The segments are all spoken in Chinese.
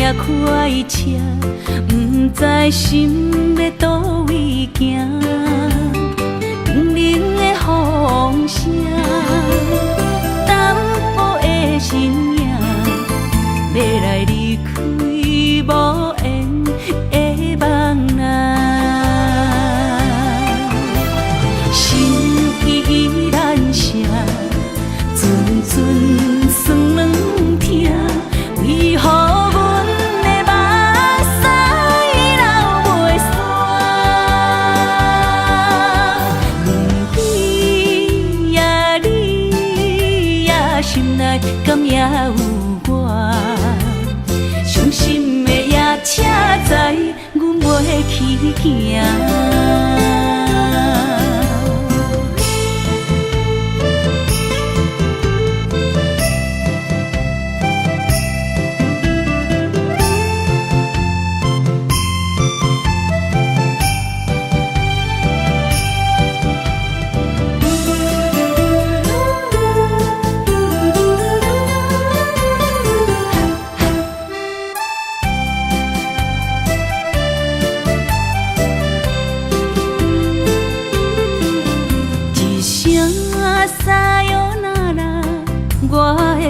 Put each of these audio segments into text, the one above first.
也开车，不知心要倒位行。冷冷的风声，淡薄的身影，要来离开无缘的梦啊。心依然声，阵阵酸软痛，为何阮的目屎流袂煞？不知呀你呀心内敢也有我？伤心的夜车载，阮袂去行。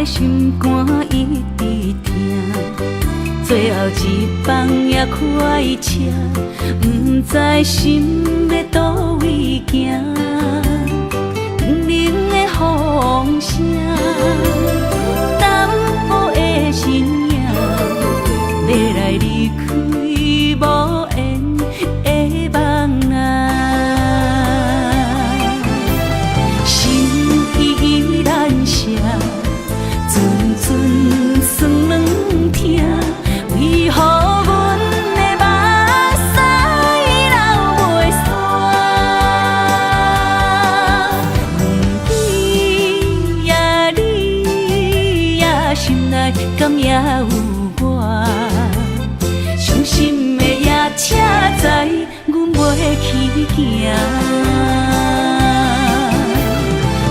心肝一直疼，最后一放也开车，不知心要倒位行。冷冷的风声，淡薄的身影，要来离开无缘的梦啊。心依然声。阵阵酸软痛，为何阮的目屎流袂煞？不知呀你呀心内敢也有我？伤心的夜车载，阮袂去行。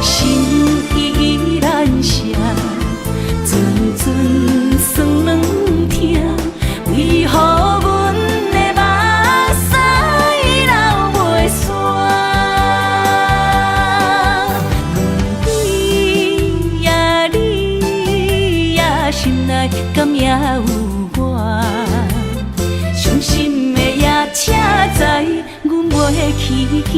心依然声。阵阵酸软痛，为何阮的目屎流袂煞？不知呀你呀心内敢也有我？伤心的夜车载，阮袂去行。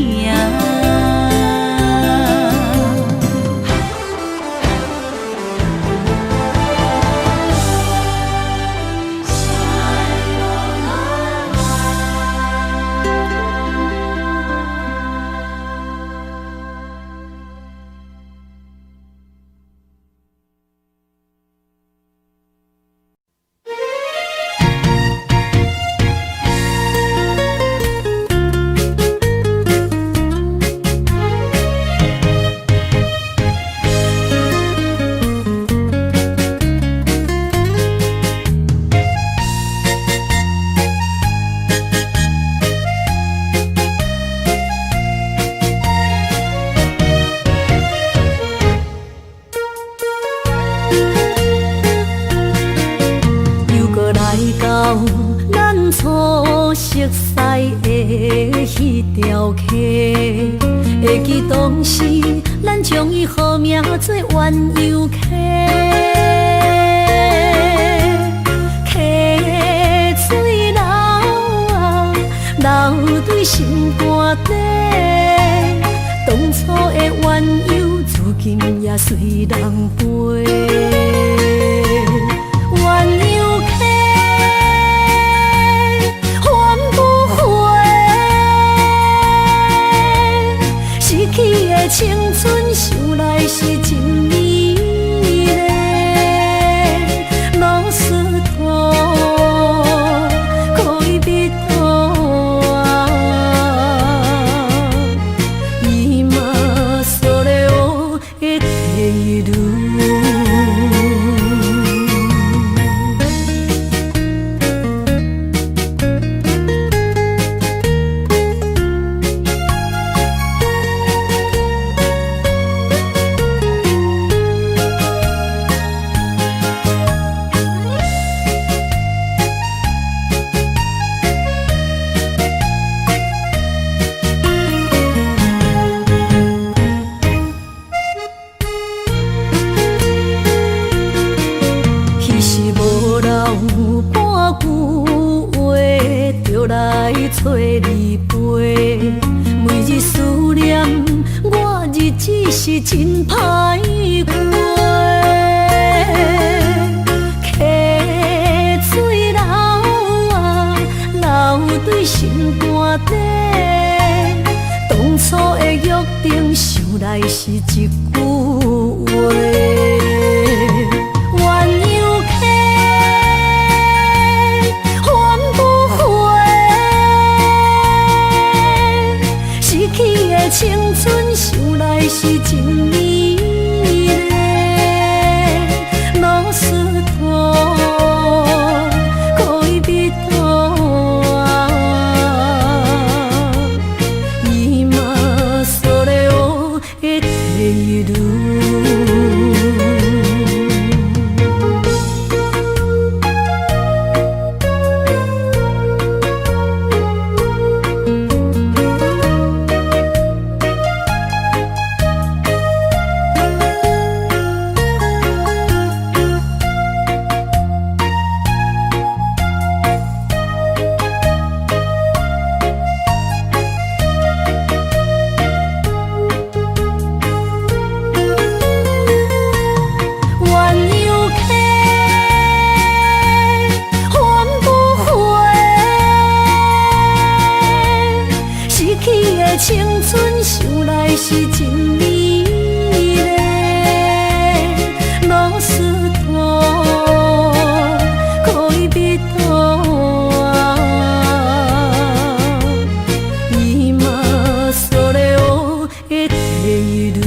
会记当时，咱将伊号名做鸳鸯溪，溪水流啊，流对心肝底。当初的鸳鸯，如今也随人飞。鸳鸯溪。青春想来是真美丽，老师徒可以别途啊，伊嘛所了的地路。句话，就来找你陪。每日思念，我日子是真歹过。溪水流啊，流对心肝底。当初的约定，想来是一句话。青春想来是真美丽，老师徒恋蜜途啊，伊嘛所了的地路。青春想来是真美丽，老师徒恋蜜途啊，伊嘛所了的地路。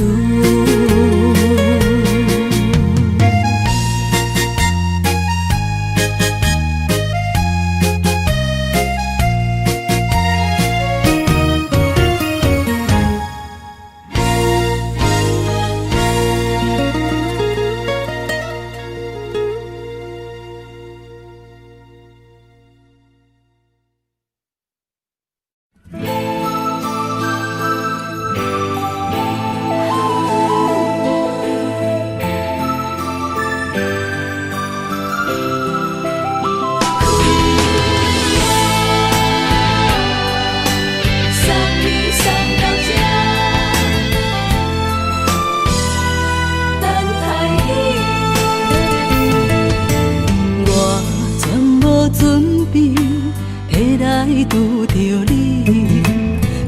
拄着你，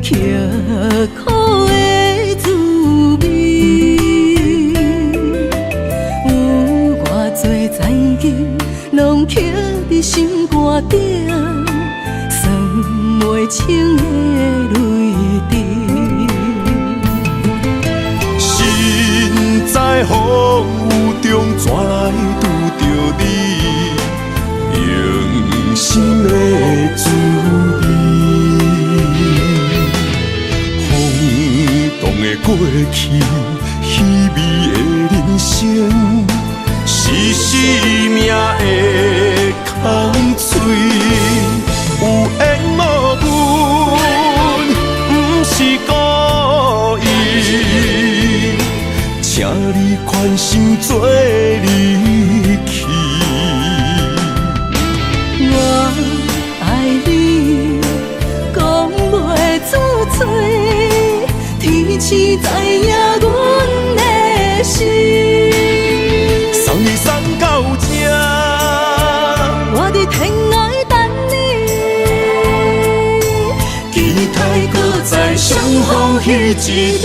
刻苦的滋味，有偌多残景，拢刻伫心肝顶，算袂清的泪滴。心在风雨中，怎来拄着你？用心的滋味，风动的过去，稀微的人生，是生命的空嘴，有缘无分，不是故意，请你宽心做离去。我爱你，讲袂出嘴，天星知影阮的心。送你送到这，我伫天涯等你，期待搁再相逢彼一日。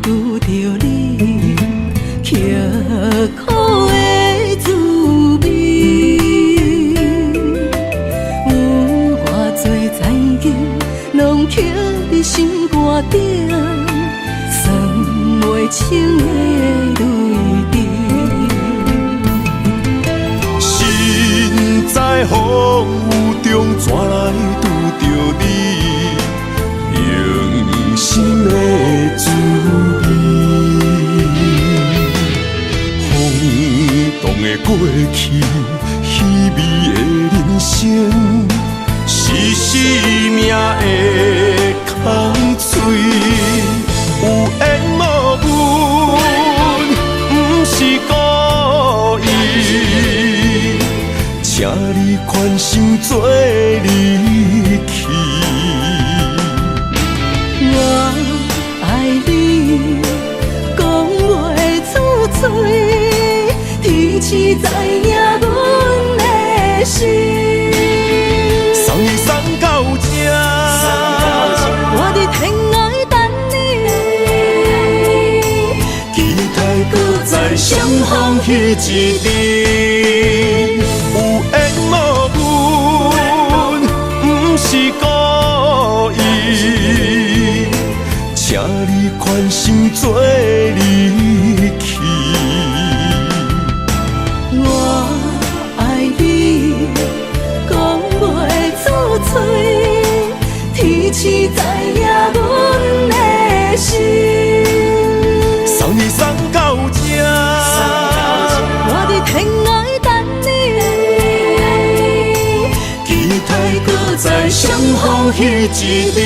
拄着你，刻苦的滋味，有偌多残景，拢刻伫心肝顶，算袂清的泪滴。心在风雨中怎来拄着你用心的滋味？风动的过去，稀微的人生，是生命的空嘴，有缘无分，不是故意。请你宽心做离去。我爱你，讲袂出嘴，天赐知影阮的心。送你送到这，我伫天涯等你，期待搁再相逢彼一日。有缘无分，不是故意。请你宽心做离去。我爱你，讲袂出嘴，天赐知影阮的心。送你送到这，我伫天涯等你，期待搁再相逢彼一日。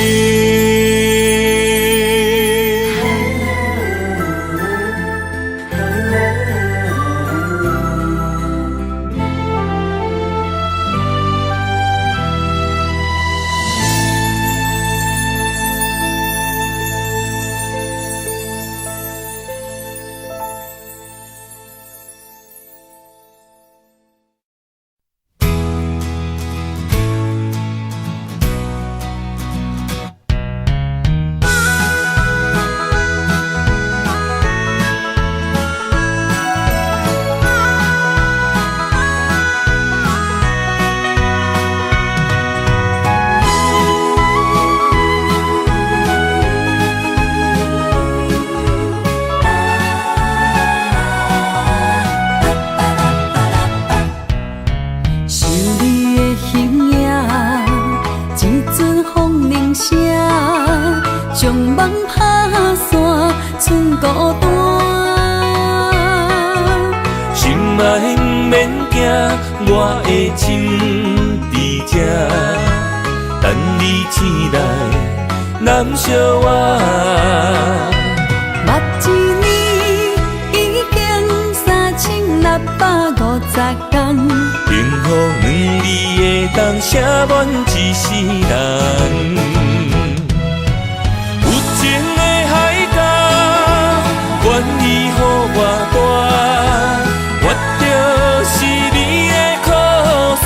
我的心伫这，等你醒来，难相我。目一年已经3650天，幸福两字的当写满一世人。有情的海角，愿意予我带，我就是你的靠山。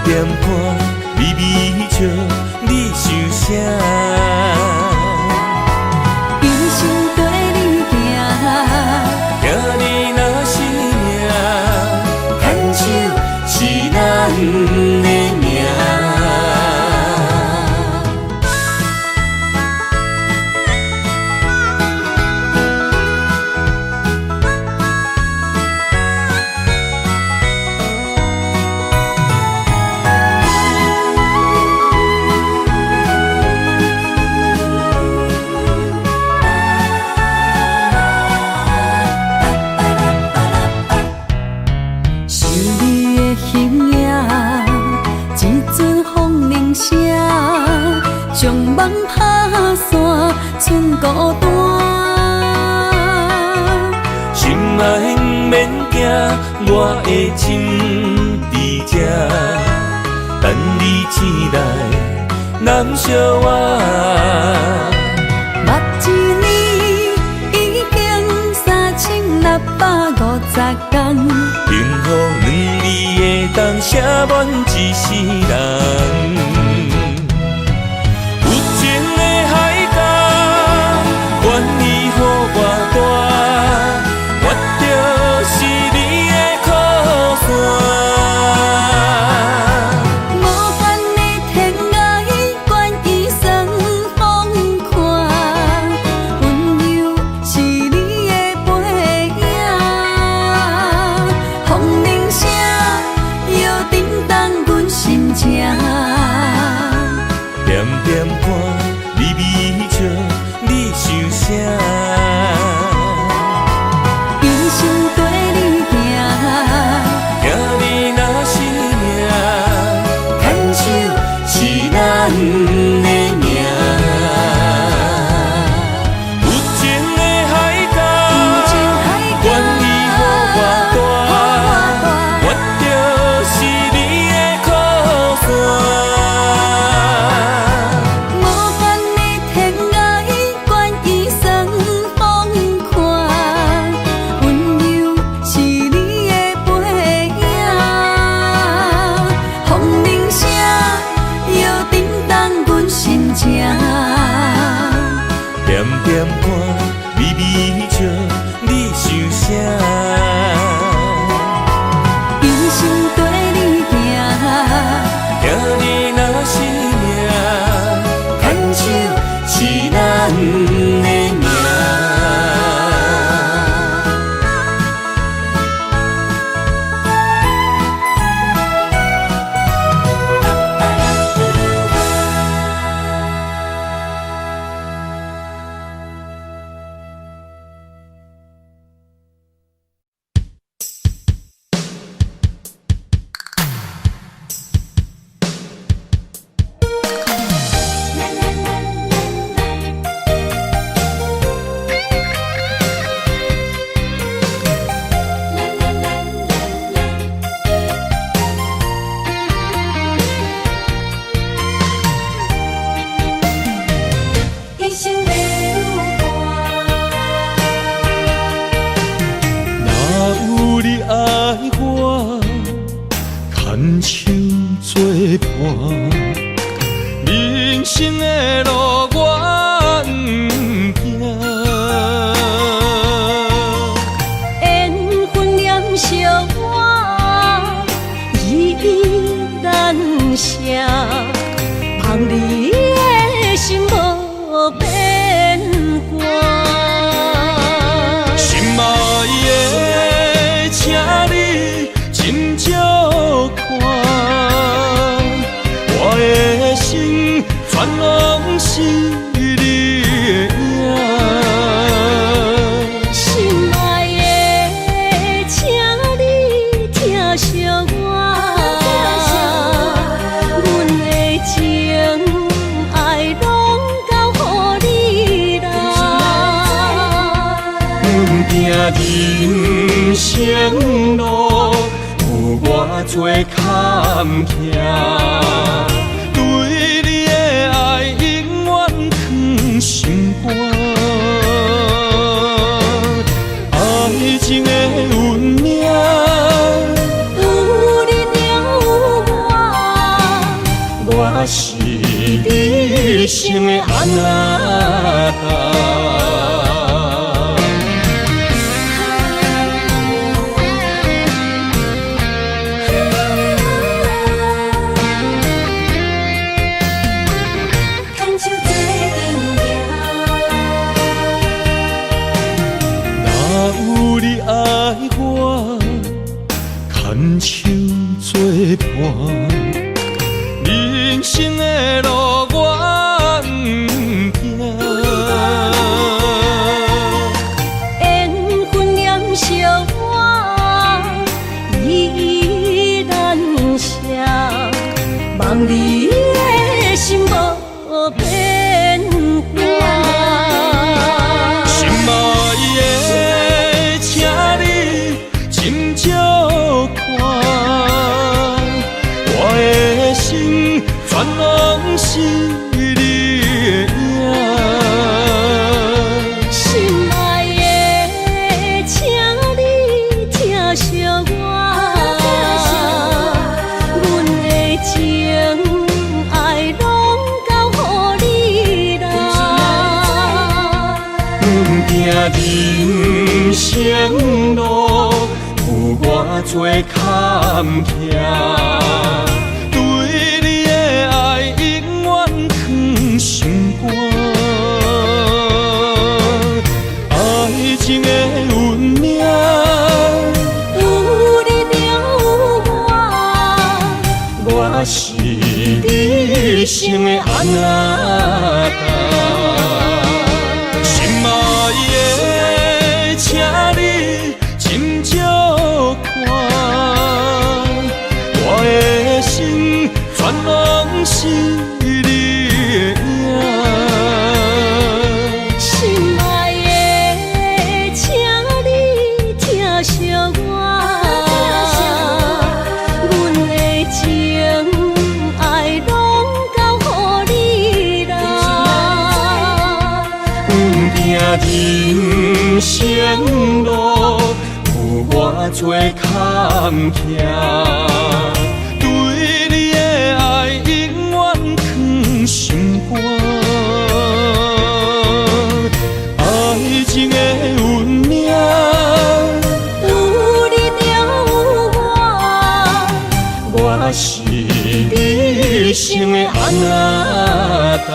点看，微微笑，你想啥？一生跟你行，行你若是命，牵手是咱的命。将梦打散，剩孤单。心爱免惊，我的心伫这，等你醒来，难相我。目一年已经3650天，幸福两字的当写满一世人。愿意予我带，我伴。人生的路我不行，缘分念惜我，依依难舍，望你的心无变卦。心爱的，请你斟酌看，我的心全拢是你的影。心爱的，请你疼惜我，阮的情爱拢交予你啦。阮行人生路，有偌多坎坷，对你的爱永远藏心肝。爱情的运命，有你了我是你生的安那达。牵手作伴，人生的路我不行，缘分念惜我，依依难舍，望你的心无变卦。心爱的，请你斟酌看，我的心全拢是你的影。心爱的，请你疼惜我，阮的情爱拢交予你啦。阮行人生路，有偌多坎坷，对你的爱永远藏心肝。爱情的运命，有你了我是你生的安那达。心爱的，请你斟酌看，我的心全拢是你的影。心爱的，请你疼惜我，阮的情爱拢交予你啦。阮行人生路，有偌多坎坷，对你的爱永远藏心肝。爱情的运命，有你了我是你生的安那达。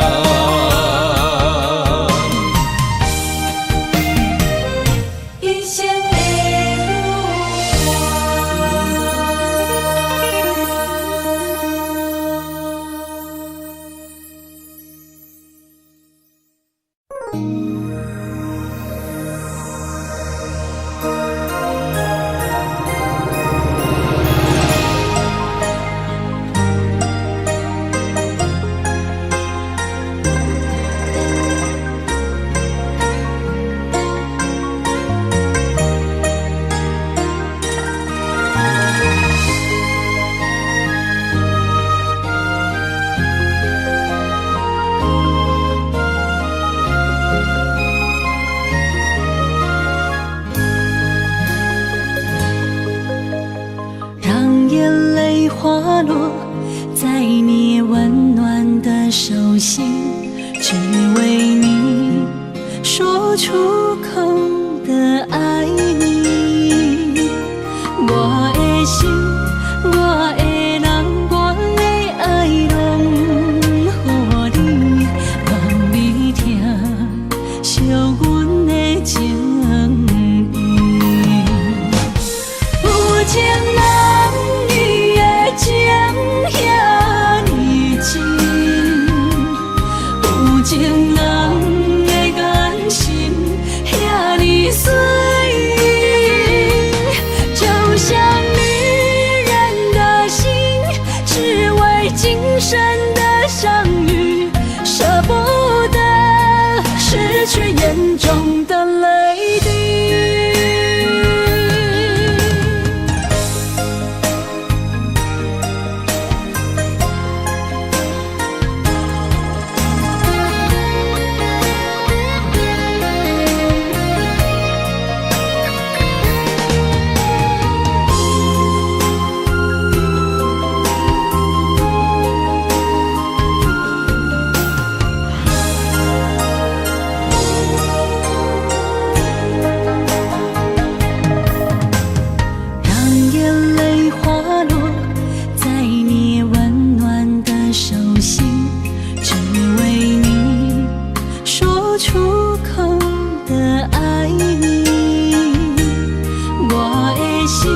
心，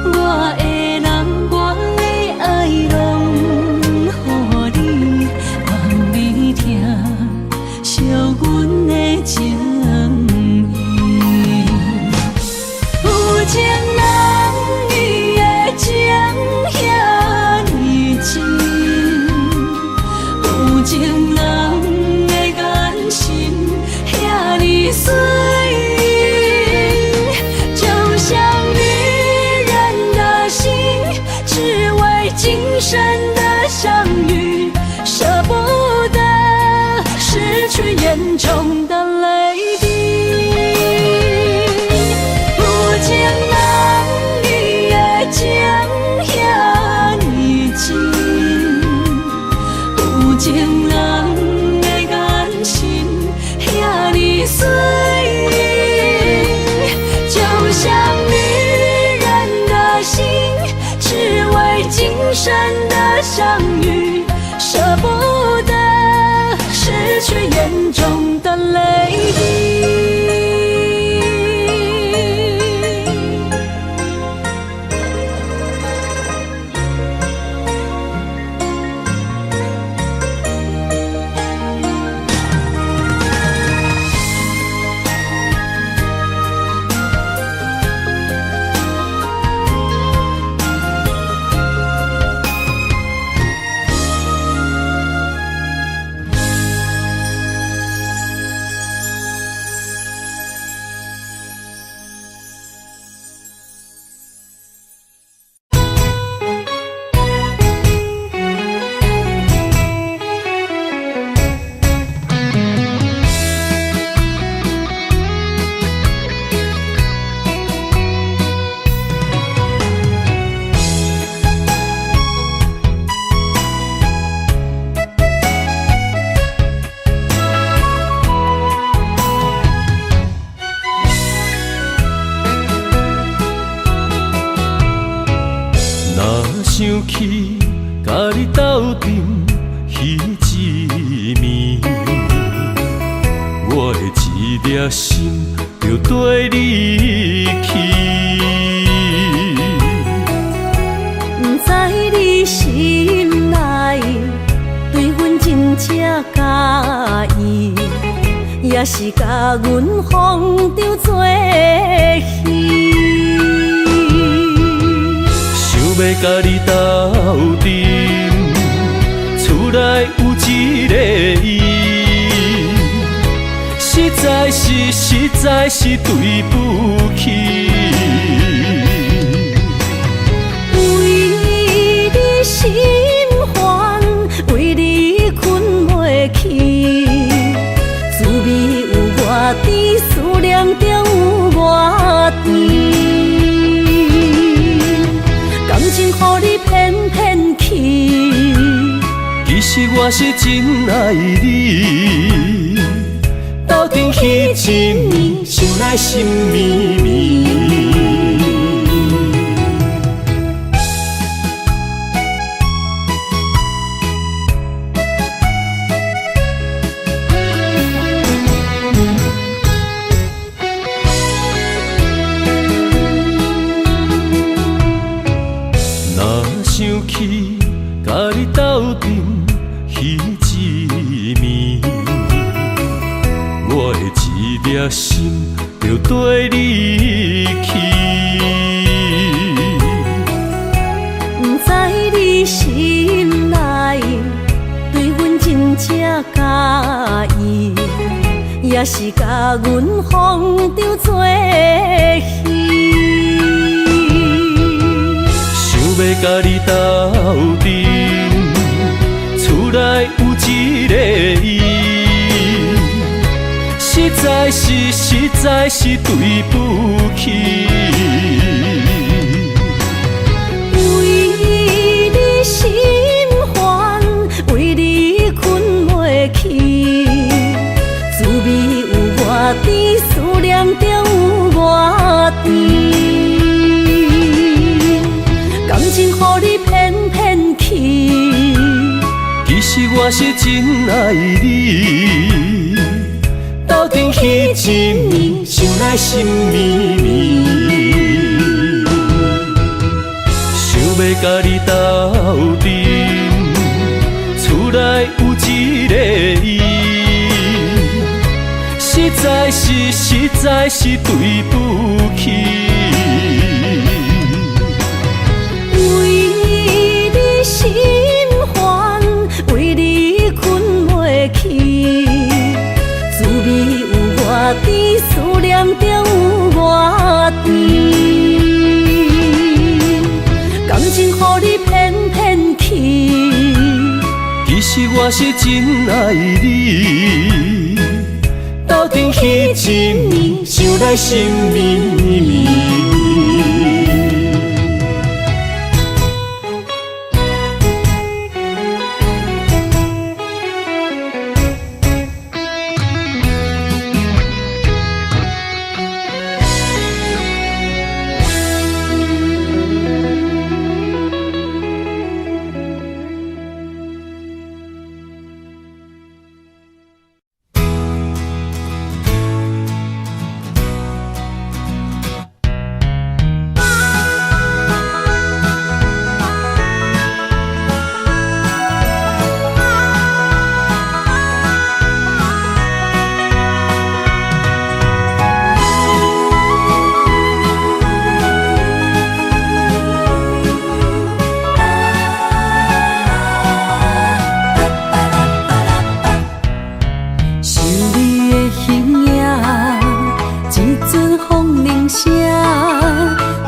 我的人，我的爱，拢予你，望你听，惜阮的情意。有情人，伊的情遐尼真，有情人的眼神遐尼水。今生的相遇，舍不得失去眼中的泪滴。有情人，伊的情遐尼真，有情人的眼神遐尼水，就像女人的心。只为今生的相遇，舍不得失去眼中的泪滴。想起甲你斗阵彼一暝，我的一粒心就跟你去。不知你心内对阮真正介意，也是甲阮放着做戏。要甲你斗阵，厝内有一个伊，实在是对不起。为你心烦，为你困袂去，滋味有偌甜，思念就有偌甜。感情予你骗骗去，其实我是真爱你。斗阵彼一暝，想来心绵绵。想起甲你斗阵彼一暝，我的一粒心就跟你去。不知你心内对阮真正介意，也是甲阮放着做戏。要甲你斗阵，厝内有一个伊，实在是对不起。为你心烦，为你困袂去，滋味有偌甜，思念就有偌甜。感情予你骗骗去，其实我是真爱你。斗阵彼一暝，想来心绵绵。甲你斗阵，厝内有一个伊，实在是对不起。为你心烦，为你困袂去，滋味有偌甜，思念就有偌甜。感情予你骗骗去，其实我是真爱你，斗阵彼一暝，想来心绵绵。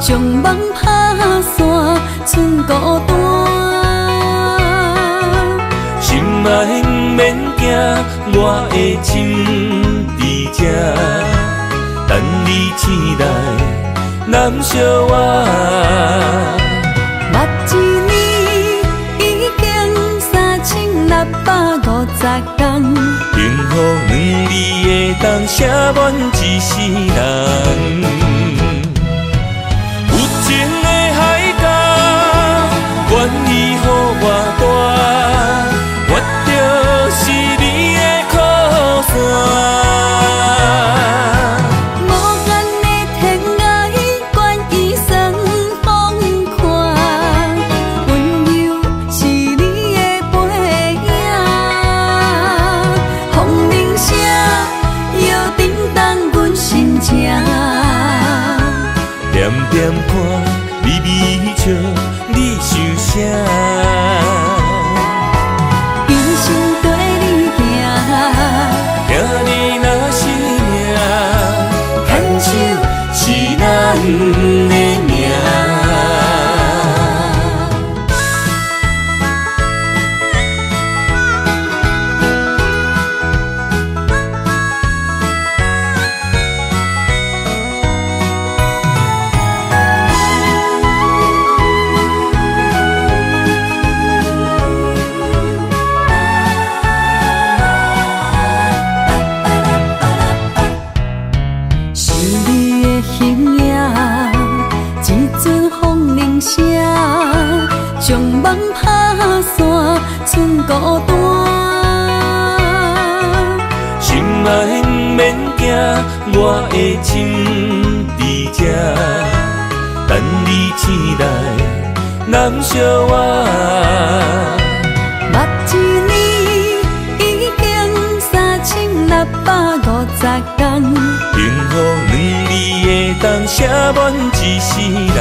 将梦打散，剩孤单。心爱免惊，我的心伫这，等你醒来，难相我。目一年已经3650天，幸福两字会当写满一世人。有情的海角，愿意予我大，我就是你的靠山。无限的天涯，愿意算风看，温柔是你的背影。风铃声，摇叮当阮心情。点点看，微微笑，你想啥？一生跟你行，听你若是命，牵手是咱的命。将梦打散，剩孤单。心爱免惊，我的心伫这，等你醒来，难相我。目一年已经3650天，幸福两字会当写满一世人。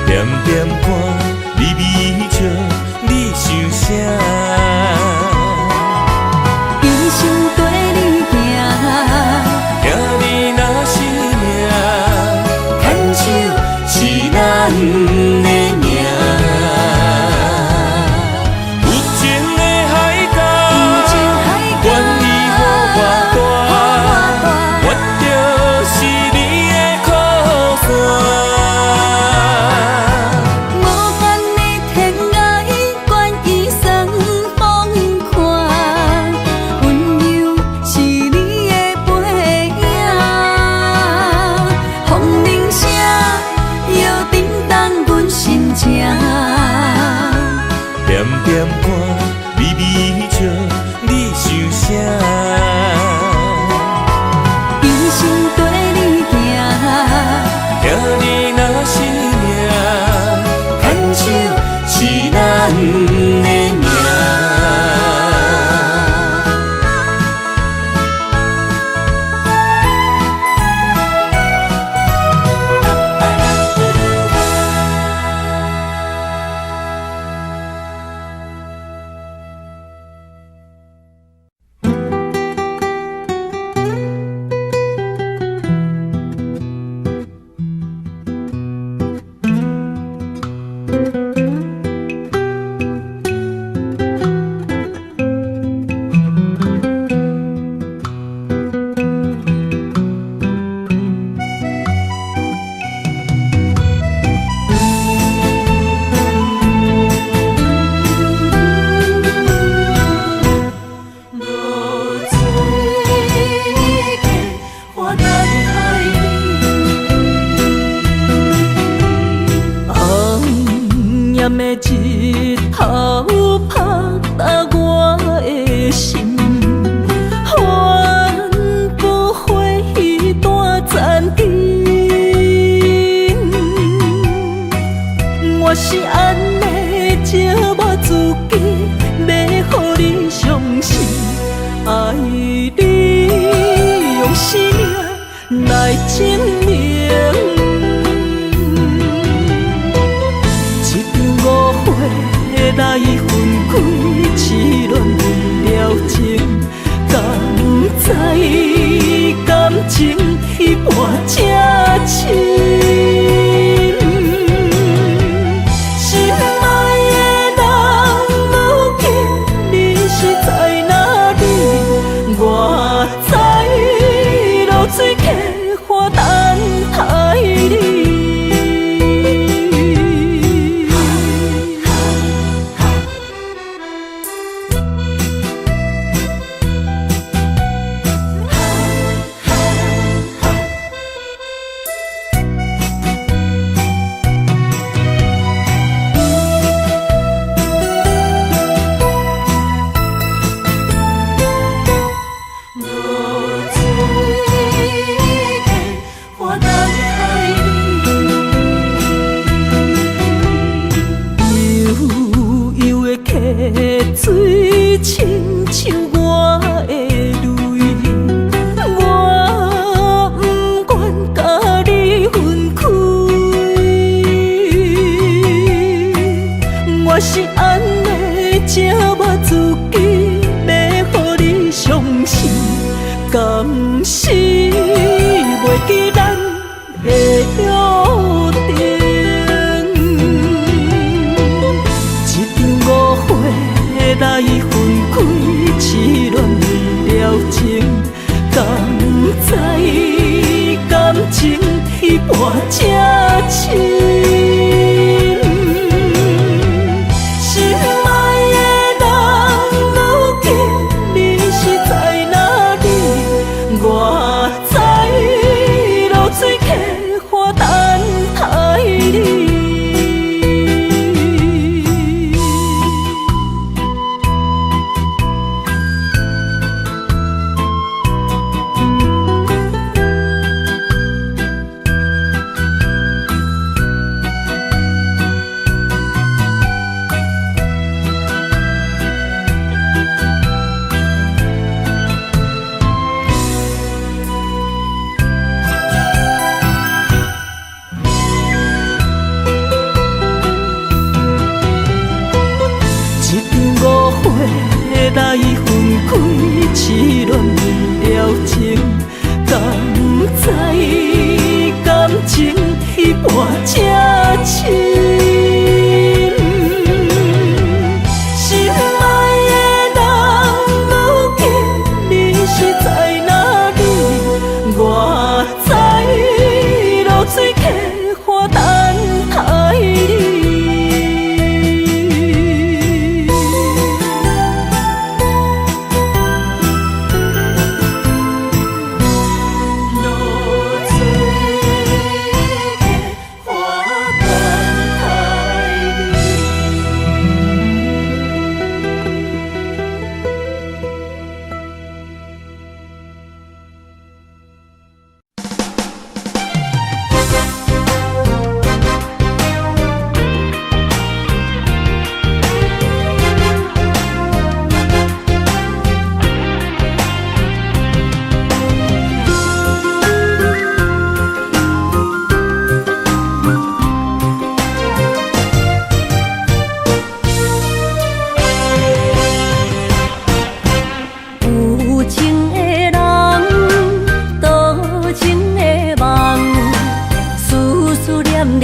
点点看，微微笑，你想啥？一生跟你行，听你若是命，牵手是咱的命。有情的海角，愿意予我大，我就是你的靠山。名。日头拍打我的心，帆布花雨大暂停。我是安尼借我自己，要予你相信，爱你用生命来证明。来分开，痴恋为了情，敢知感情彼半正深。心爱的人，如今你是在哪里？我在露水溪花等待你。水亲像我的泪，我不愿甲你分开。我是安尼借我自己，要予你相信，敢是袂记咱的约定。来分开，痴恋为了情，敢知感情彼半正深。心爱的人，如今你是在哪里？我在露水溪花等待你。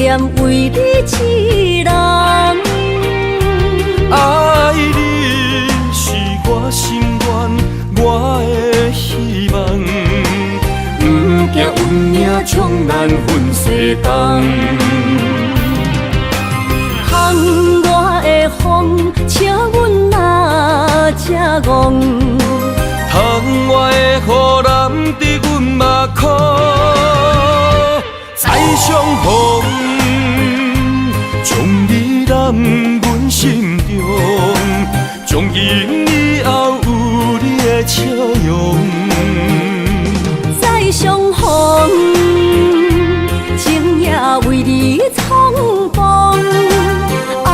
念为你一人。爱你是我心愿，我的希望。不惊运命冲咱分世间。风我的风，请阮哪只戆？窗外的雨淋伫阮目眶，再相逢，将你揽阮心中，从今以后有你的笑容。再相逢，情也为你冲动，爱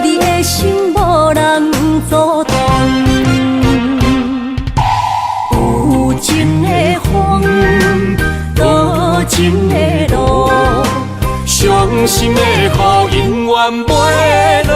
你的心无人阻挡。有情的风，多情的路，伤心的雨永远袂落。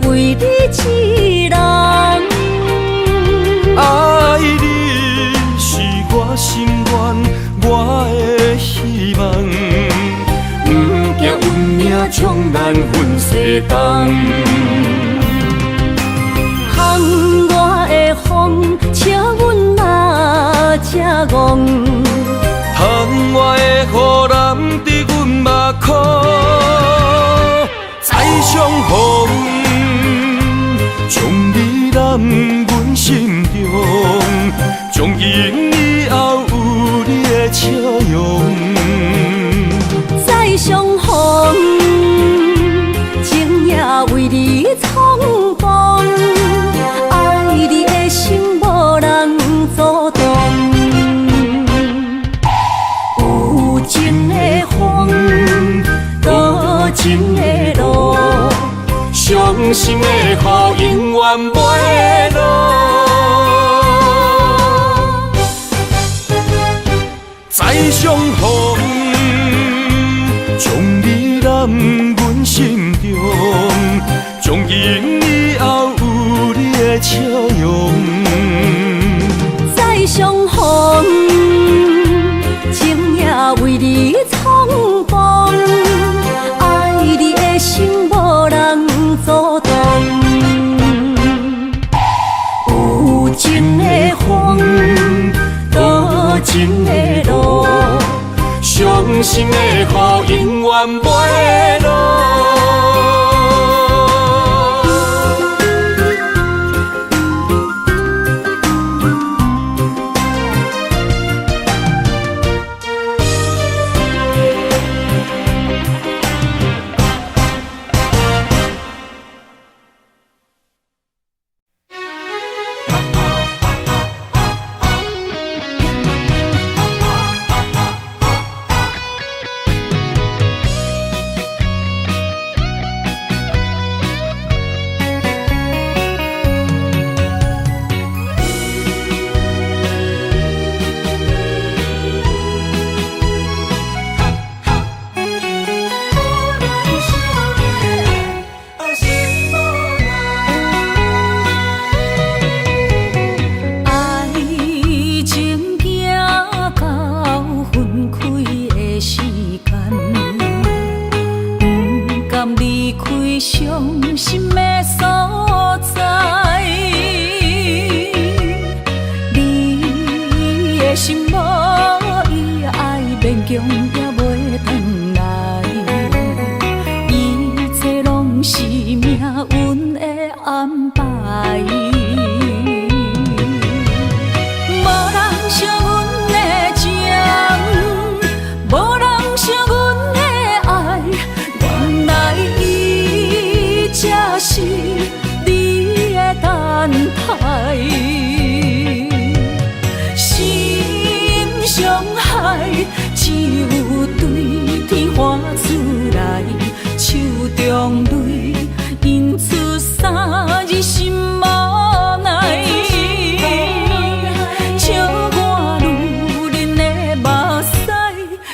为你一人，爱你是我心愿，我的希望。不惊运命冲咱分世间。风我的风，请阮哪只戆？窗外的雨淋伫阮目眶，再相逢。将你揽阮心中，从今以后有你的笑容。再相逢，情也为你冲动，爱你的心无人阻挡。有情的风，多情的路，伤心的雨永远袂落。再相逢，将你揽阮心中，从今以后有你的笑容。再相逢，情也为你冲动，爱你的心无人阻挡。有情的风，多情的路，伤心的雨永远袂落。海，只有对天画出来，手中泪印出三字心无奈。笑我女人的目屎，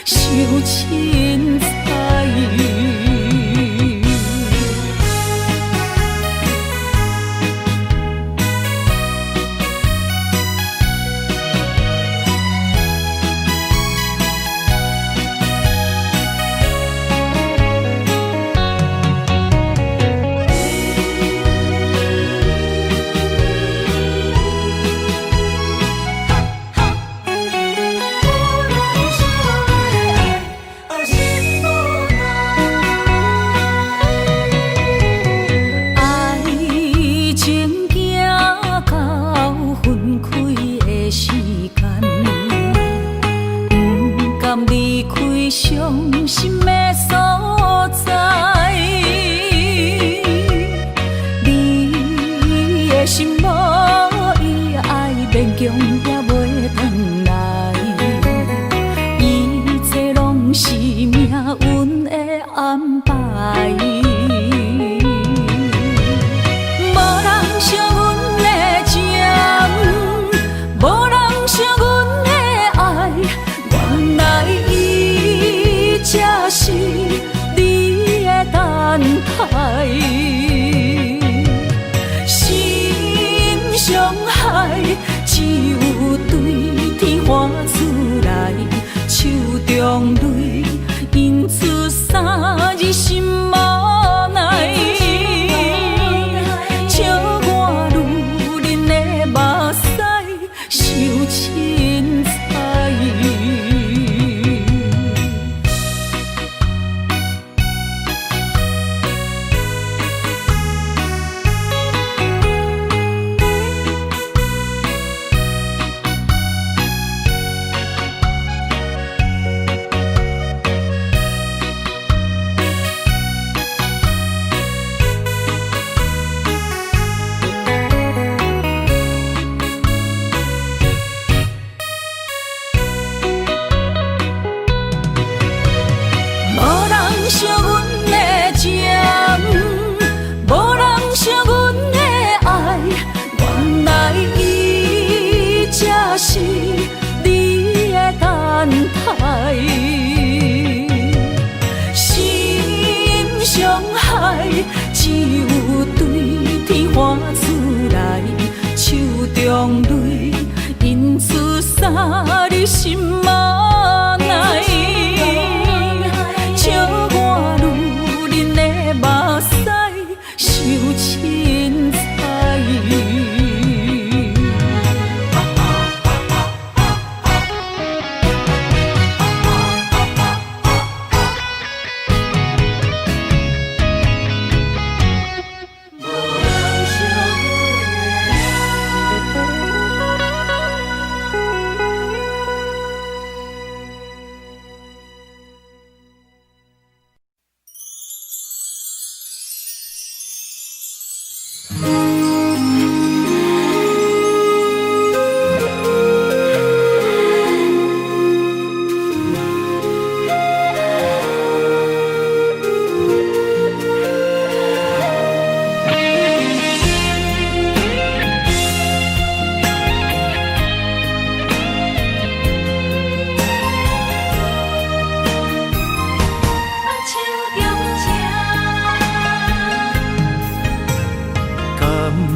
受凊彩。伤心的所在，你的心无伊爱勉强也袂转来，一切拢是命运的安排。无人惜阮的情，无人惜阮的爱，原来才是你的等待，心伤害只有对天画出来，手中泪印出三字心无奈。笑我女人的目屎，受凊彩。惜阮的情，无人惜阮的爱，原来伊才是你的等待。心伤害只有对天画出来，手中泪印出三字心无奈。笑我女人的目屎，受凊彩。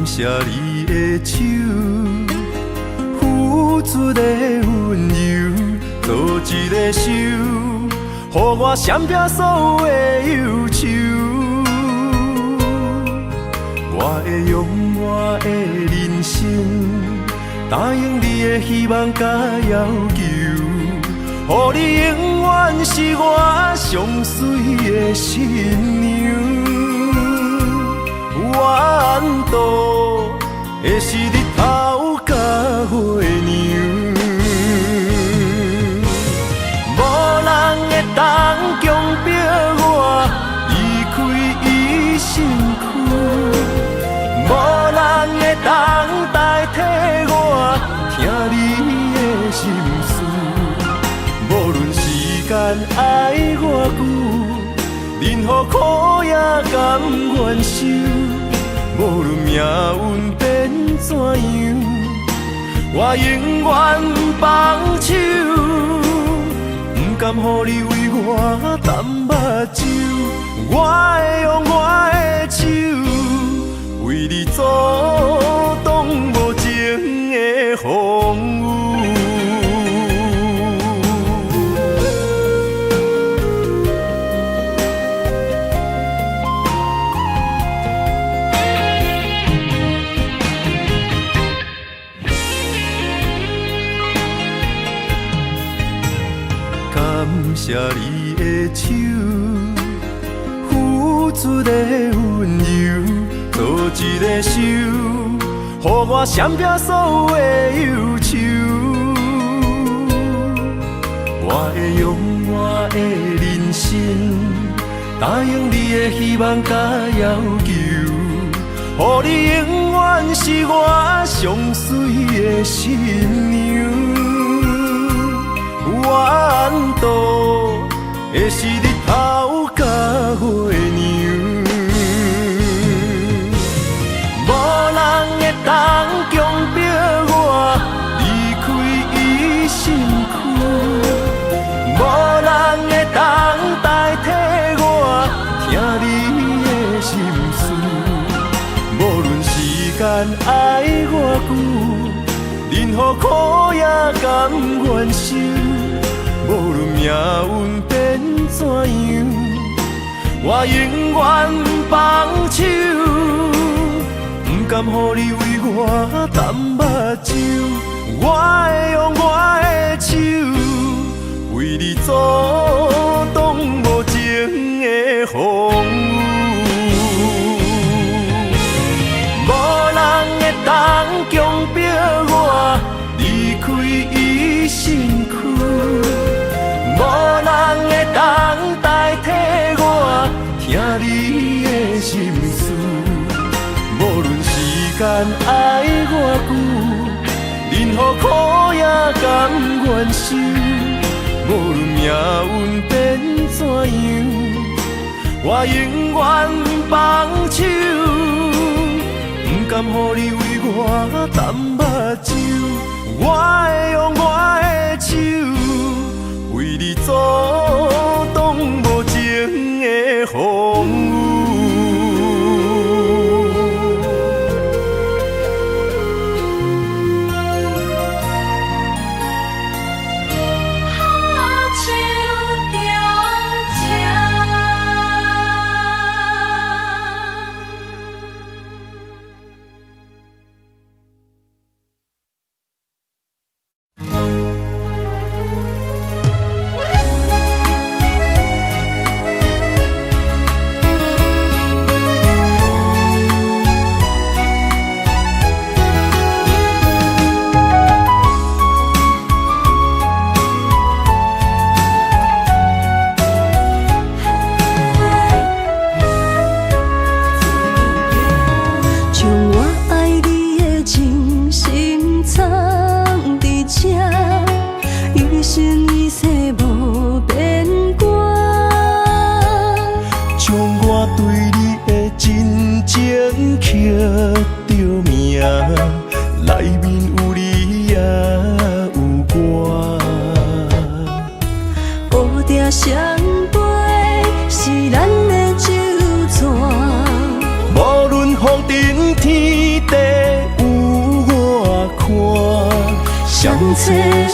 谢你的手，付出的温柔，做一个手，予我闪避所有的忧愁。我会用我的人生，答应你的希望甲要求，予你永远是我上水的新娘。缘途会是日头甲月亮，无人会当强迫我离开伊身躯，无人会当代替我听你的心事，无爱我久，任何苦也甘愿受。无论命运变怎样，我永远放手，不甘予你为我淡目睭。我会用我的手，为你阻挡无情的风雨。感谢你的手，付出的温柔，做一个手，予我闪避所有的忧愁。我会用我的人生，答应你的希望甲要求，予你永远是我上水的新娘。缘途会是日头甲月亮，无人会当强迫我离开伊身躯，无人会当代替我听你的心事。无论时间爱我久，任何苦也甘愿受。无论命运变怎样，我永远放手，不甘予你为我淡目睭。我会用我的手，为你阻挡无情的风雨。无人会当强迫我离开伊身躯，无人会当代替我听你的心事。无论时间爱我久，任何苦也甘愿受。无论命运变怎样，我永远放手，不甘予你为我淡目睭。我会用我的手，为你阻挡无情的风雨。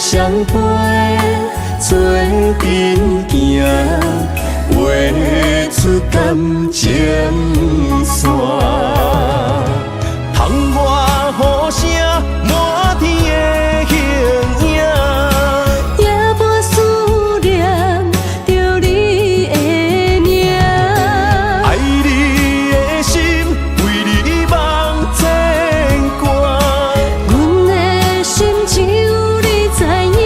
相陪做阵行，画出感情线。窗外雨声满天的形影，夜半思念着你的名。爱你的心为你梦牵挂，阮的心只有你知影。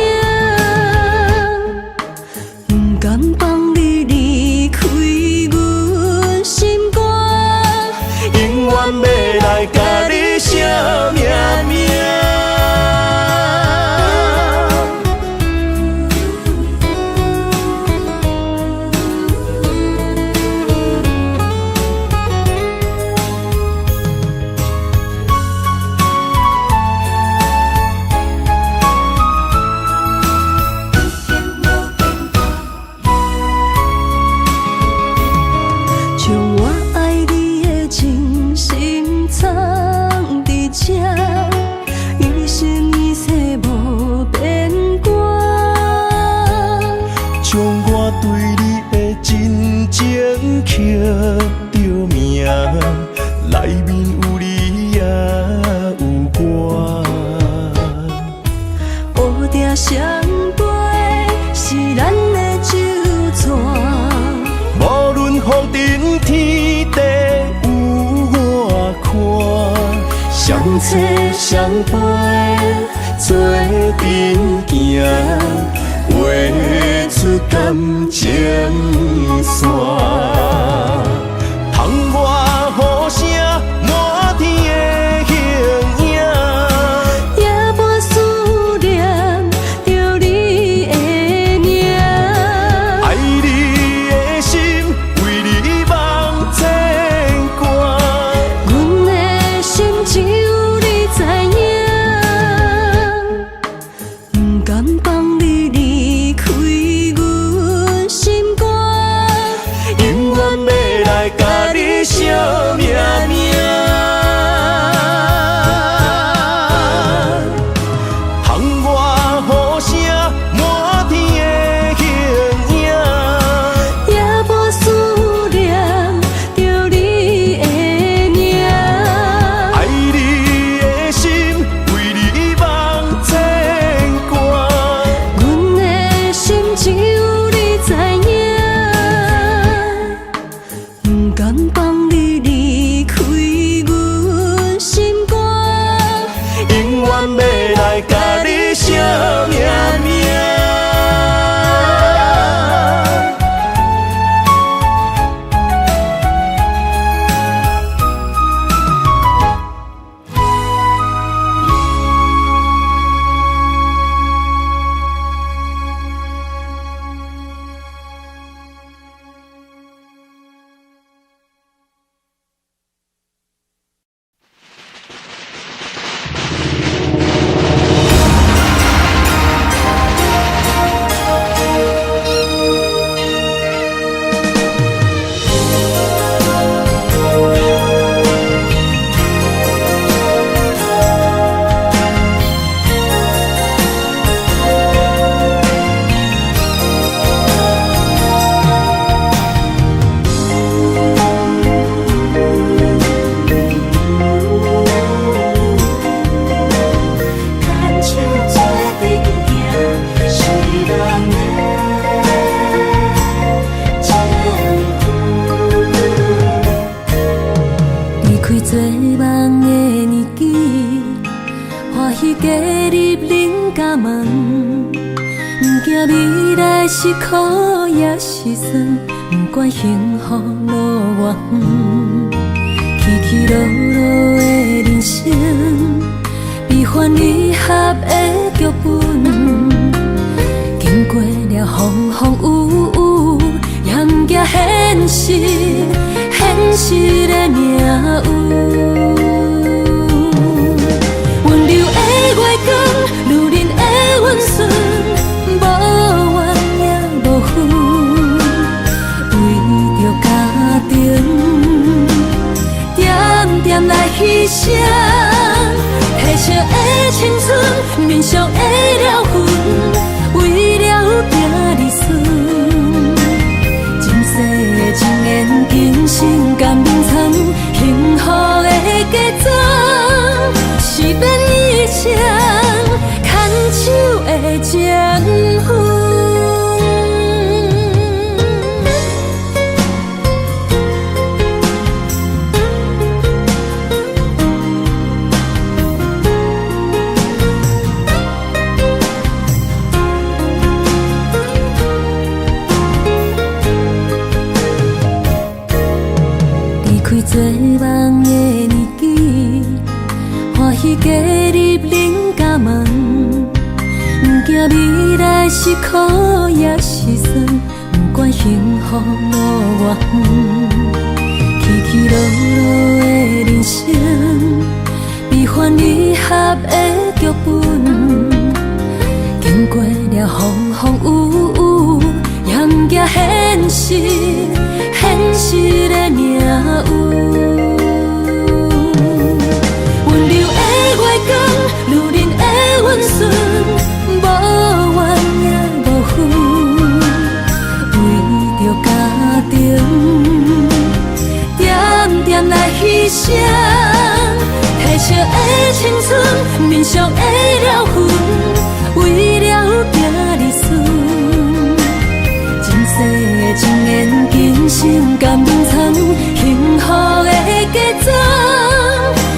不甘放你离开阮心肝，永远要来甲你相切相陪，做阵行，画出感情线。窗外雨声满天的形影，夜半思念着你的名。爱你的心为你梦牵挂，阮的心只有你知影，不甘放你离开阮心肝，永远要来甲你惜命命。窗外雨声满天的形影，夜半思念着你的名。爱你的心为你梦牵挂，阮的心只有你知影，不甘放你离开阮心肝，永远要来甲你惜命命。牵手做阵行，是人的情妇。离开做梦的年纪，欢喜加入恁家门。不惊未来是苦也是酸，不管幸福路偌远，起起落落的人生，悲欢离合的剧本。经过了风风雨雨，也不惊现实，现实的命运。温柔的月光，如恁的温顺，无怨也无恨。为着家庭，点点来牺牲。褪色的青春，面上的了痕，为了拼儿孙。前世情缘，今生甘眠藏，幸福的家庄，是免一生牵手的情妇。做梦的年纪，欢喜加入恁家门。不惊未来是苦也是酸，不管幸福路偌远，起起落落的人生，悲欢离合的剧本。经过了风风雨雨，也不惊现实，现实的命运。温柔的月光，如恁的温顺，无怨也无恨。为着家庭，点点来牺牲。褪色的青春，面上的了痕，为了拼儿孙。前世情缘，今生甘眠藏，幸福的家庄，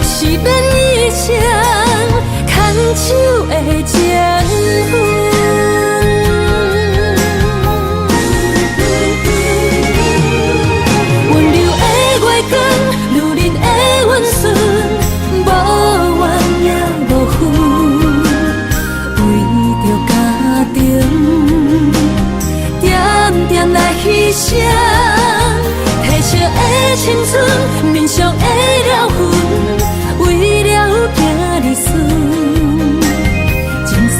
是免一生点点来牺牲，褪色的青春，面上的了痕，为了行日顺。前世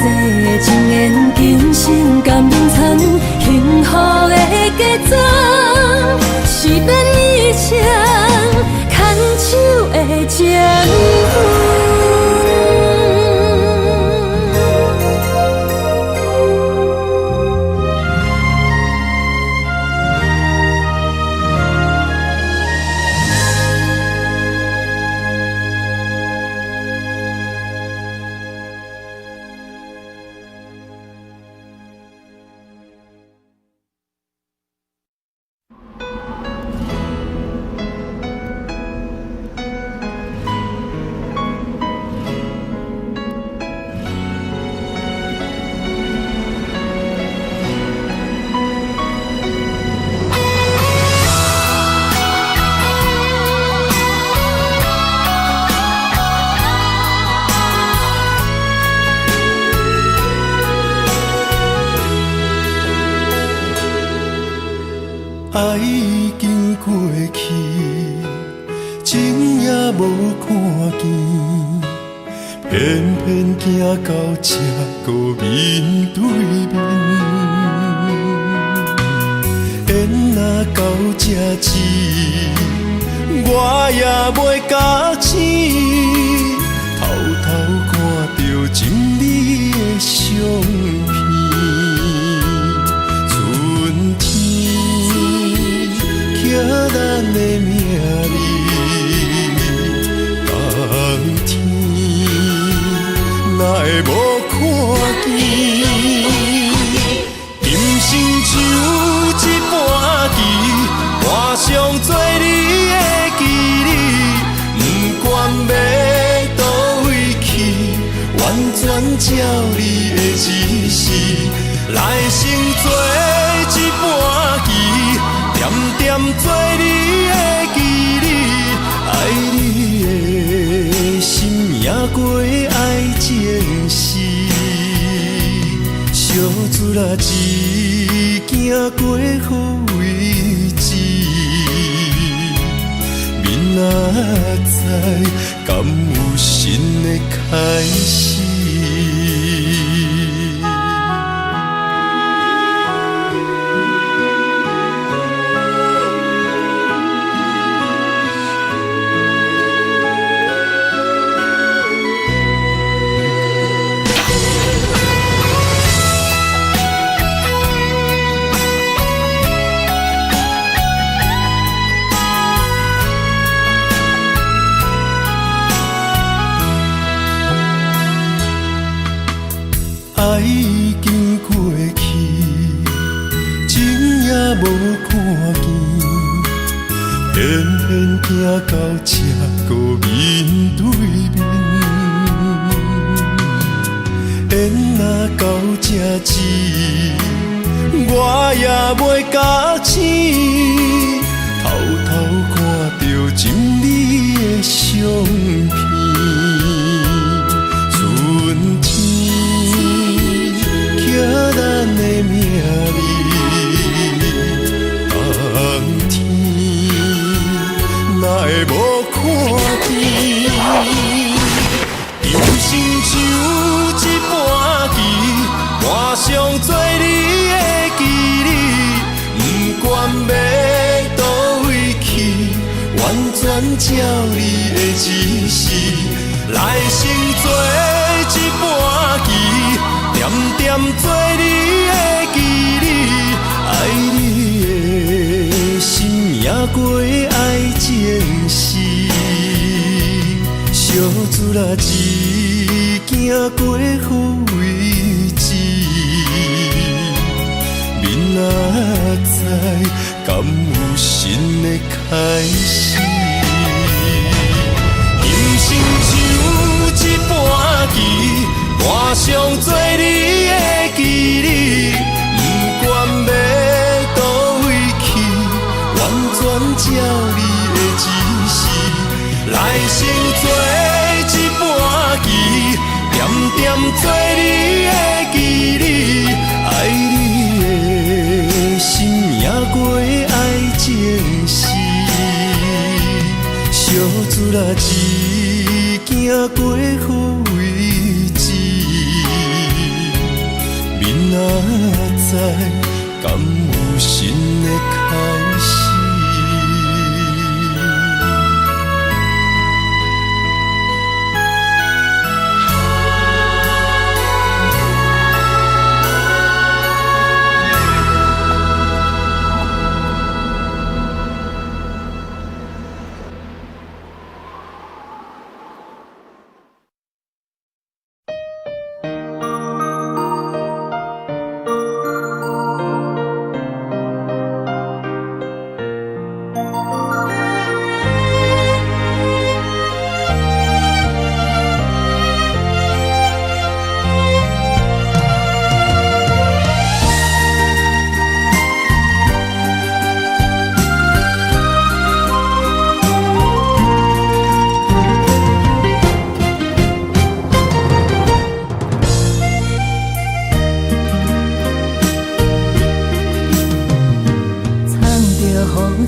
情缘，今生甘愿参，幸福的嫁妆，是免以前牵手的情分。爱已经过去，情也无看见，偏偏行到这个面对面。缘若到这时，我也袂假醒，偷偷看到情理的相片。咱的命里，当天哪会无看见？今生像一盘棋，换上做你的记忆，不管要倒位去，完全照你的指示，来生做一盘棋。点点做你的记忆，爱你的心也过爱情事，小船仔一行过好位置，明仔载敢有新的开始？爱已经过去，情也无看见，偏偏行到这个面对面。缘若到这时，我也袂假醒，偷偷看到情理的相片。春天。咱的命里，当天哪会无看见？今生像一盘棋，换上做你的记忆，不管要倒位去，完全照你的指示，来生做一盘棋。点点做你的记忆，爱你的心也过爱情事，小船仔一行过好位置，明仔载敢有新的开始？人生像一盘棋。换上做你的记忆，不管要倒位去，完全照你的指示，来生做一盘棋，点点做你的记忆，爱子啦，一行过好位置，明仔载敢有新的开始？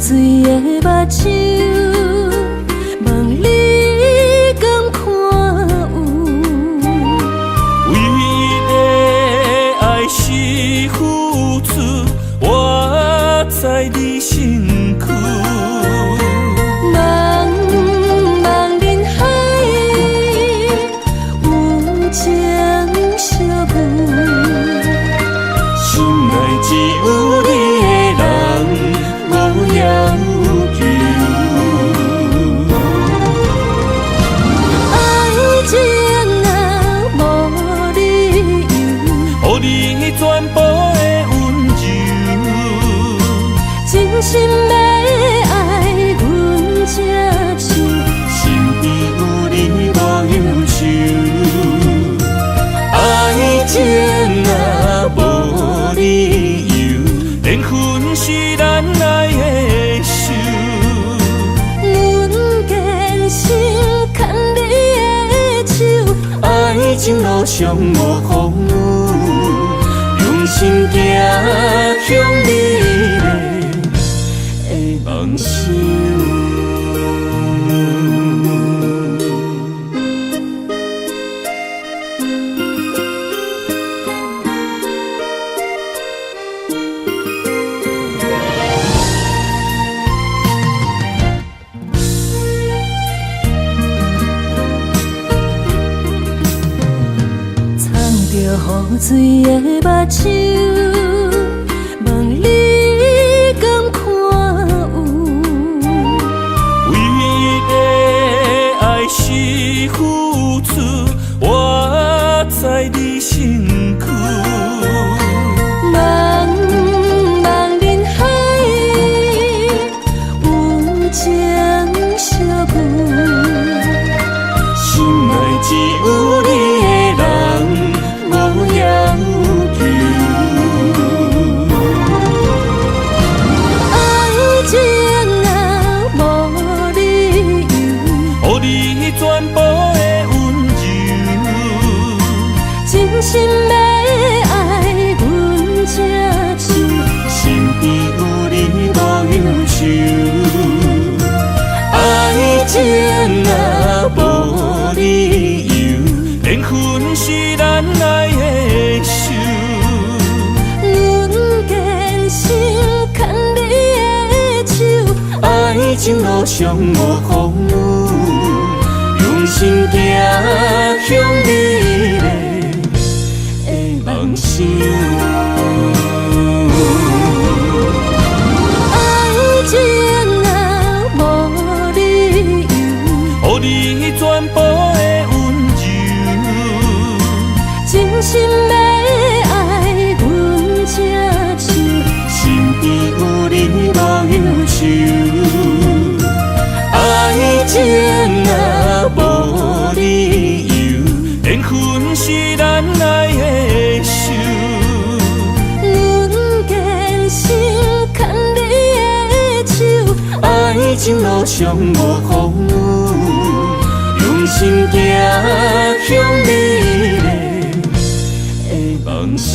水的目睭，问你敢看有？为了爱是付出，我在你身躯。茫茫人海，有情相伴，心内只有你的人。要求爱情啊，无理由，予你全部的温柔，真心要爱阮才想，身边有你无忧愁。爱情啊，无理由，缘分是咱爱的。爱情路上无风雨，用心行向美丽的梦想。雨水的目睭，问你敢看有？为了爱是付出，我在你身躯。茫茫人海，有情相伴，心内只有你的人。无要求，爱情啊，无理由，予你全部的温柔，真心要爱阮才想，身边有你无忧愁。爱情啊，无理由，缘分是咱爱的手，阮坚守牵你的手，爱情路上无风雨，用心行向美丽的梦想。爱情啊，无理由，予你全部的温柔，真心要爱阮才想，身边有你无忧愁。爱情啊，无理由，缘分是咱爱的手，阮坚守牵你的手，爱情路上无风雨，用心行向美丽的梦想。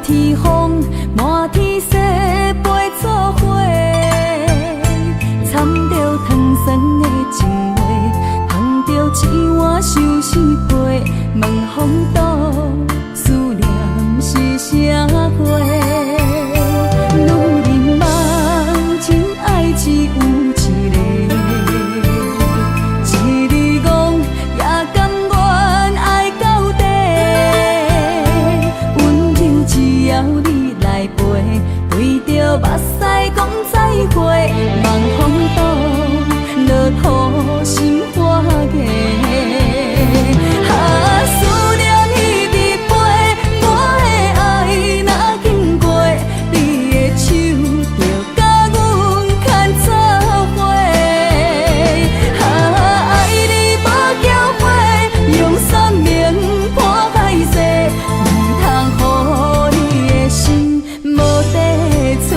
天风，满天雪，陪做伙，掺着糖酸的情话，捧着一碗相思杯，问风度，思念是啥货？女人梦，真爱只有一个，一日戆也甘愿爱到底，温柔只要你来陪，对着目屎讲再会，望风度，落土心花芽。思念彼伫背，我的爱若经过，你的手就甲阮牵做伙。爱你无缴费，用生命破海誓，唔通予你的心无地找。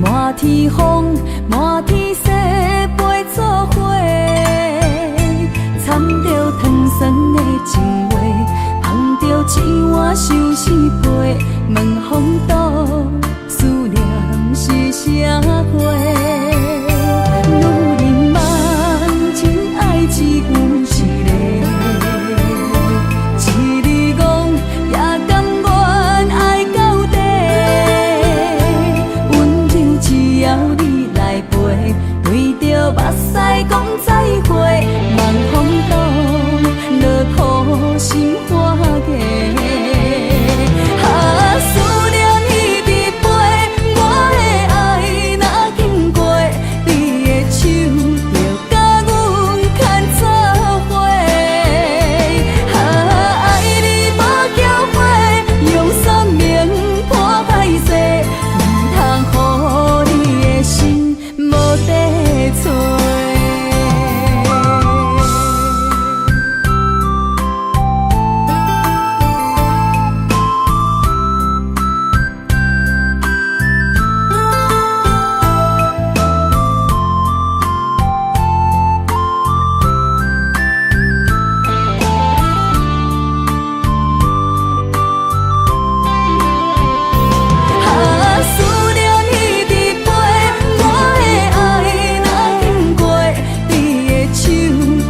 满天风，满天雪，陪做伙，掺着糖酸的情话，捧着一碗相思杯，问风度，思念是啥货？女人梦，真爱只有一个，一日戆也甘愿爱到底。只要你来陪，对着目屎讲再会，望风度，落土心花芽。思念彼伫背，我的爱若经过，你的手就甲阮牵做伙。爱你无缴费，用生命破海誓，唔通予你的心无地找。思念彼伫背，我的爱若经过，你的手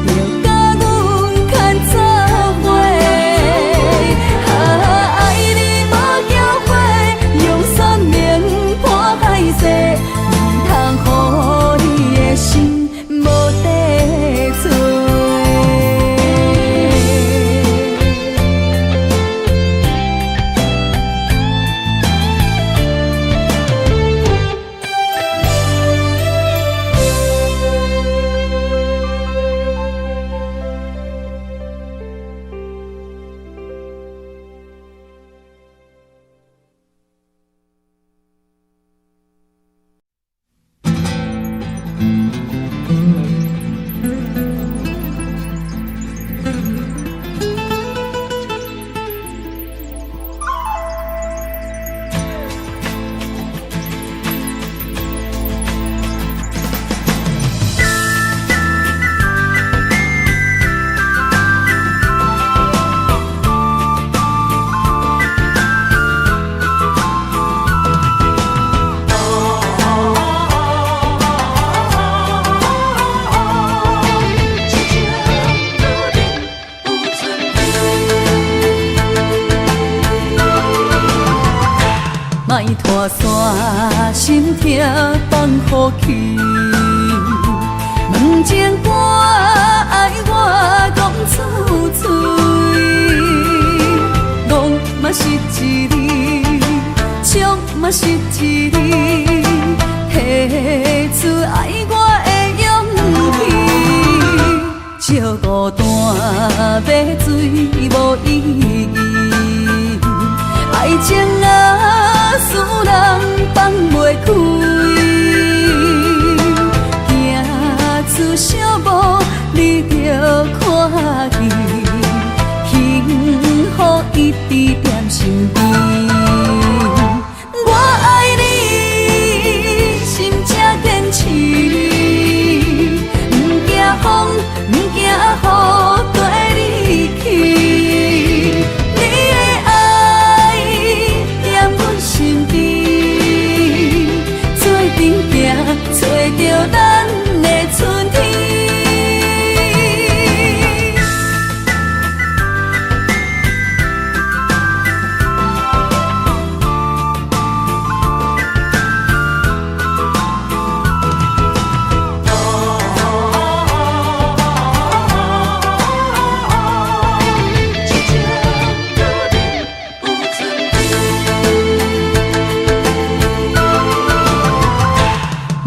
就甲阮牵做伙。爱你无缴费，用生命破海誓，唔通予你的心无地找。莫拖山，心痛放予去。问情歌爱我讲出嘴，戆嘛是一字，唱嘛是一字，提出爱我的勇气。笑孤单要水无意义，爱情啊。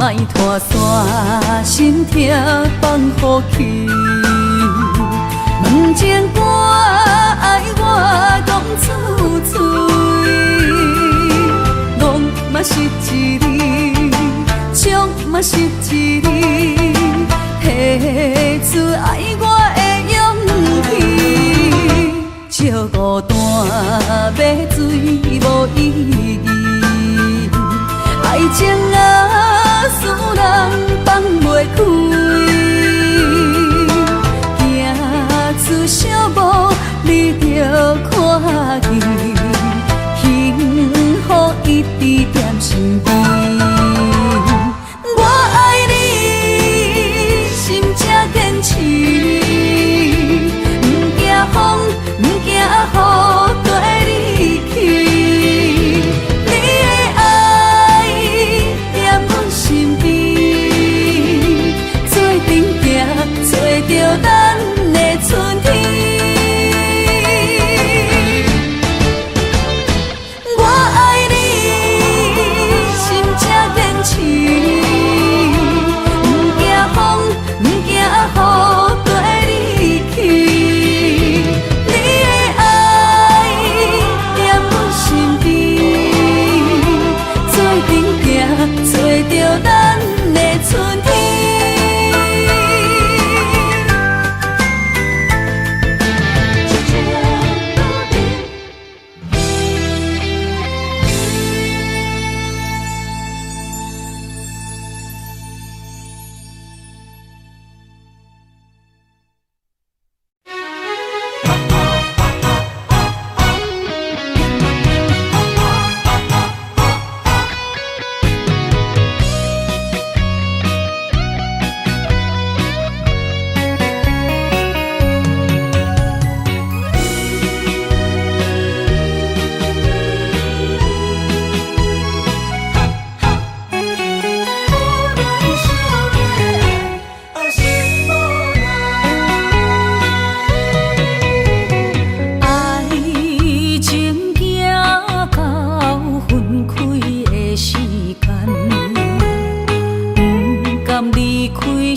莫拖山心痛放乎去，问情歌爱我讲出嘴，戆嘛是一字，唱嘛是一字，提出爱我的勇气，笑孤单要水无意义，爱情啊，使人放袂开，行出小步，你着看见，幸福一直踮身边。我爱你，心才坚持，不惊风，不惊雨，跟你去。你的爱踮阮身边，做阵行，找着咱的春天。我爱你，心才坚持，不惊风，不惊雨，跟你去。你的爱踮阮身边，做阵行，找着咱的春天。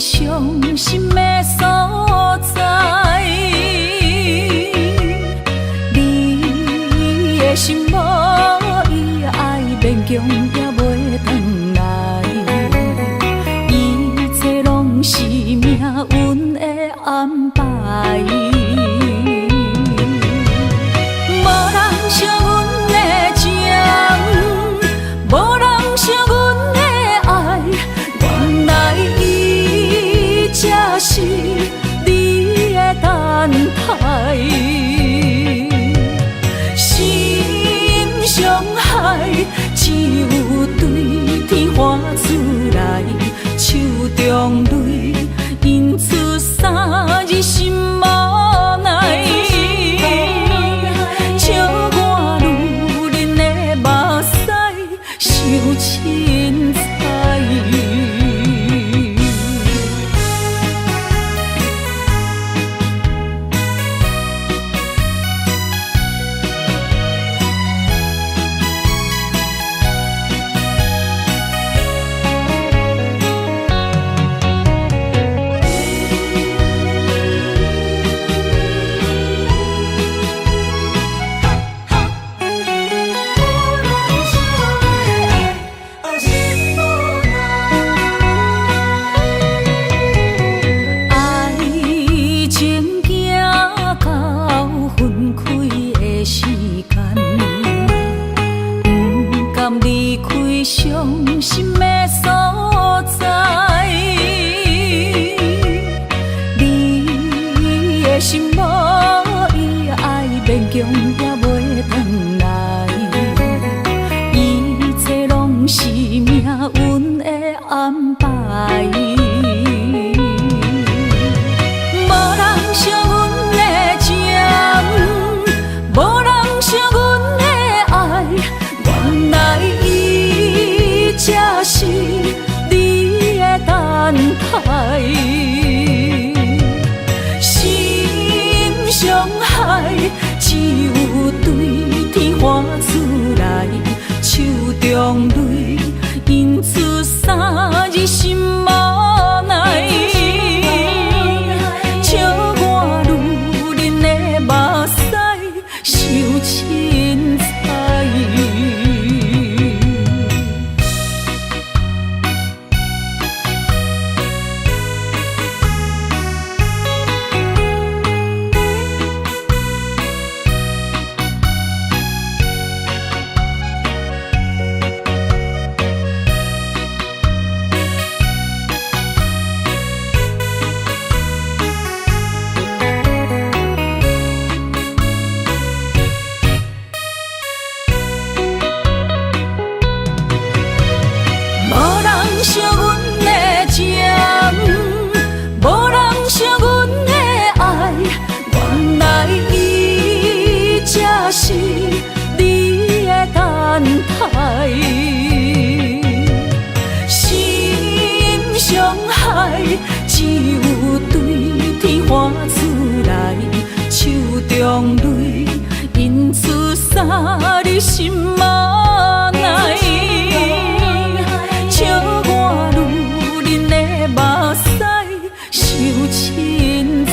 伤心的所在，你的心无伊爱勉强也袂转来，一切拢是命运的安排。无人像阮的情，无人像阮的爱，原来才是你的等待，心伤害只有对天喊出来，手中泪印出三字心无奈，笑我女人的目屎受凊彩。伤心的所在，你的心无伊爱勉强也袂转来，一切拢是命运的安排。无人像阮的情，无人像阮的爱，原来才是花出来，手中泪印出洒你心嘛爱，笑我女人的目屎受凊彩。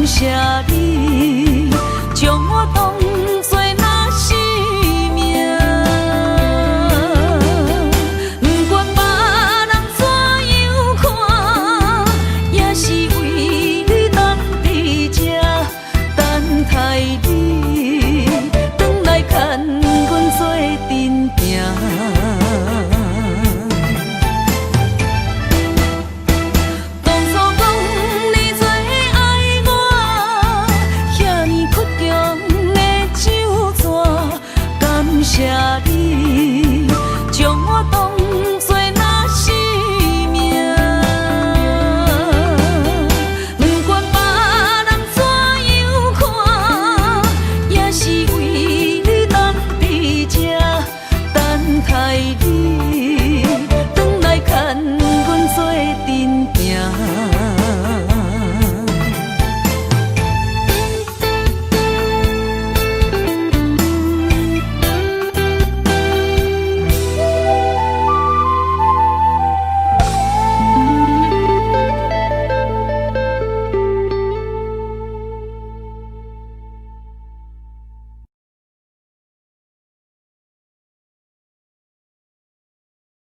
谢你将我当